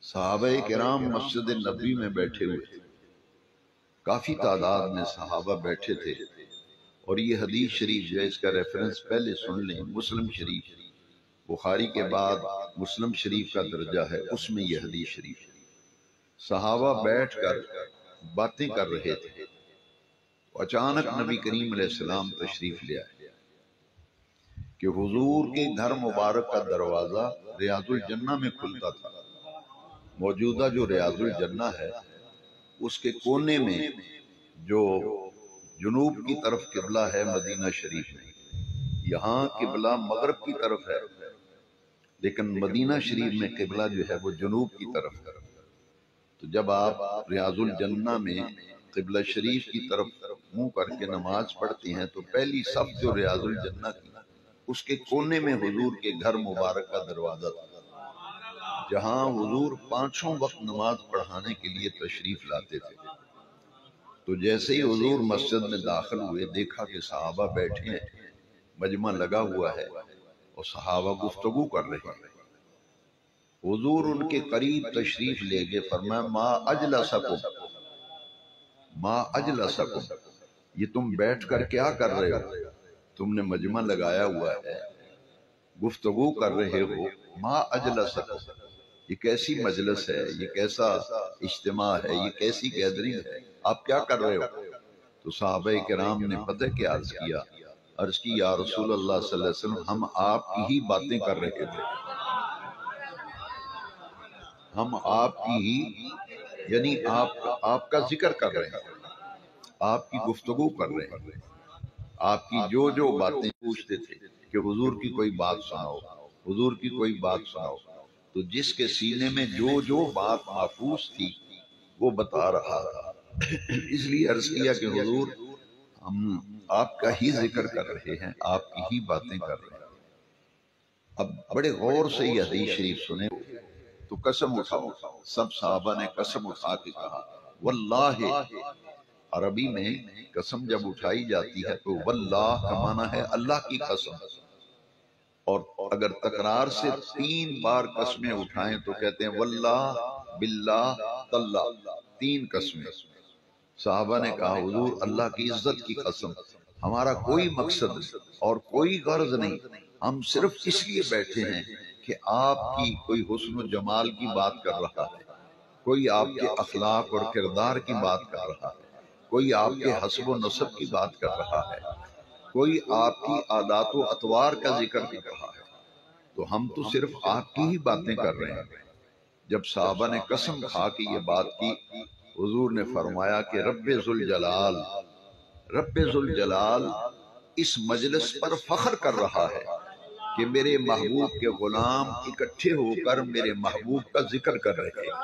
صحابہ کرام مسجد نبی میں بیٹھے ہوئے تھے، کافی تعداد میں صحابہ بیٹھے تھے، اور یہ حدیث شریف جو ہے اس کا ریفرنس پہلے سن لیں، مسلم شریف، بخاری کے بعد مسلم شریف کا درجہ ہے، اس میں یہ حدیث شریف ہے۔ صحابہ بیٹھ کر باتیں کر رہے تھے، اچانک نبی کریم علیہ السلام تشریف لے آئے کہ حضور کے گھر مبارک کا دروازہ ریاض الجنہ میں کھلتا تھا۔ موجودہ جو ریاض الجنہ ہے اس کے کونے میں جو جنوب کی طرف قبلہ ہے مدینہ شریف میں، یہاں قبلہ مغرب کی طرف ہے، لیکن مدینہ شریف میں قبلہ جو ہے وہ جنوب کی طرف ہے۔ تو جب آپ ریاض الجنہ میں قبلہ شریف کی طرف منہ کر کے نماز پڑھتی ہیں تو پہلی صف جو ریاض الجنہ کی، اس کے کونے میں حضور کے گھر مبارک کا دروازہ تھا، جہاں حضور پانچوں وقت نماز پڑھانے کے لیے تشریف لاتے تھے۔ تو جیسے ہی حضور مسجد میں داخل ہوئے، دیکھا کہ صحابہ بیٹھے ہیں، مجمع لگا ہوا ہے اور صحابہ گفتگو کر رہے ہیں۔ حضور ان کے قریب تشریف لے گئے، فرمایا ما اجلسکم، ما اجلسکم، یہ تم بیٹھ کر کیا کر رہے ہو؟ تم نے مجمع لگایا ہوا ہے، گفتگو کر رہے ہو، ما اجلسکم، یہ کیسی مجلس ہے، یہ کیسا اجتماع ہے، یہ کیسی گیدرنگ ہے، آپ کیا کر رہے ہو؟ تو صحابہ کرام نے پتہ کیا عرض کی یا رسول اللہ صلی اللہ علیہ وسلم، ہم آپ کی ہی باتیں کر رہے تھے، ہم آپ کی ہی، یعنی آپ کا ذکر کر رہے ہیں، آپ کی گفتگو کر رہے ہیں، آپ کی جو باتیں پوچھتے تھے کہ حضور کی کوئی بات سناؤ، حضور کی کوئی بات سناؤ۔ تو جس کے سینے میں جو بات محفوظ تھی وہ بتا رہا تھا، اس لیے عرض کیا کہ حضور ہم آپ کا ہی ذکر کر رہے ہیں، آپ کی ہی باتیں کر رہے ہیں۔ اب بڑے غور سے یہ حدیث شریف سنے تو قسم اٹھاؤ، سب صحابہ نے قسم اٹھا کے کہا واللہ، عربی میں قسم جب اٹھائی جاتی ہے تو واللہ کا معنی ہے اللہ کی قسم، اور اگر تکرار سے 3 بار قسمیں اٹھائیں تو کہتے ہیں واللہ، باللہ، تاللہ، 3 قسمیں۔ صحابہ نے کہا حضور اللہ کی عزت کی قسم، ہمارا کوئی مقصد اور کوئی غرض نہیں، ہم صرف اس لیے بیٹھے ہیں کہ آپ کی کوئی حسن و جمال کی بات کر رہا ہے، کوئی آپ کے اخلاق اور کردار کی بات کر رہا ہے، کوئی آپ کے حسب و نسب کی بات کر رہا ہے، کوئی آپ کی عادات و اطوار کا ذکر کر رہا ہے، تو ہم تو صرف آپ کی ہی باتیں کر رہے ہیں۔ جب صحابہ نے قسم کھا کے یہ بات کی، حضور نے فرمایا کہ رب ذوالجلال، رب ذوالجلال اس مجلس پر فخر کر رہا ہے کہ میرے محبوب کے غلام اکٹھے ہو کر میرے محبوب کا ذکر کر رہے ہیں۔